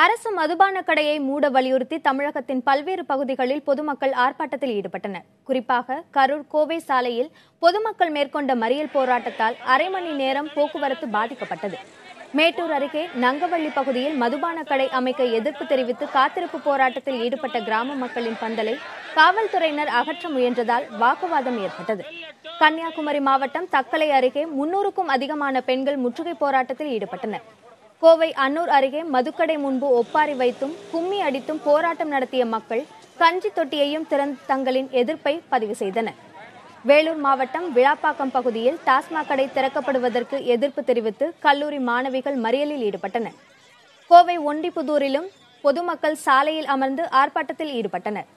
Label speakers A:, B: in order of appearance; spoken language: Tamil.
A: அரசு மதுபான கடையை மூட வலியுறுத்தி தமிழகத்தின் பல்வேறு பகுதிகளில் பொதுமக்கள் ஆர்ப்பாட்டத்தில் ஈடுபட்டனர். குறிப்பாக கரூர் கோவை சாலையில் பொதுமக்கள் மேற்கொண்ட மறியல் போராட்டத்தால் அரை மணி நேரம் போக்குவரத்து பாதிக்கப்பட்டது. மேட்டூர் அருகே நங்கவள்ளி பகுதியில் மதுபான கடை அமைக்க எதிர்ப்பு தெரிவித்து காத்திருப்பு போராட்டத்தில் ஈடுபட்ட கிராம மக்களின் பந்தலை காவல்துறையினர் அகற்ற முயன்றதால் வாக்குவாதம் ஏற்பட்டது. கன்னியாகுமரி மாவட்டம் தக்கலை அருகே 300க்கும் அதிகமான பெண்கள் முற்றுகை போராட்டத்தில் ஈடுபட்டனர். கோவை அன்னூர் அருகே மதுக்கடை முன்பு ஒப்பாரி வைத்தும் கும்மி அடித்தும் போராட்டம் நடத்திய மக்கள் கஞ்சி தொட்டியையும் திறந்து தங்களின் எதிர்ப்பை பதிவு செய்தனர். வேலூர் மாவட்டம் விழாப்பாக்கம் பகுதியில் டாஸ்மாக் கடை திறக்கப்படுவதற்கு எதிர்ப்பு தெரிவித்து கல்லூரி மாணவிகள் மறியலில் ஈடுபட்டனர். கோவை ஒண்டிப்புதூரிலும் பொதுமக்கள் சாலையில் அமர்ந்து ஆர்ப்பாட்டத்தில் ஈடுபட்டனர்.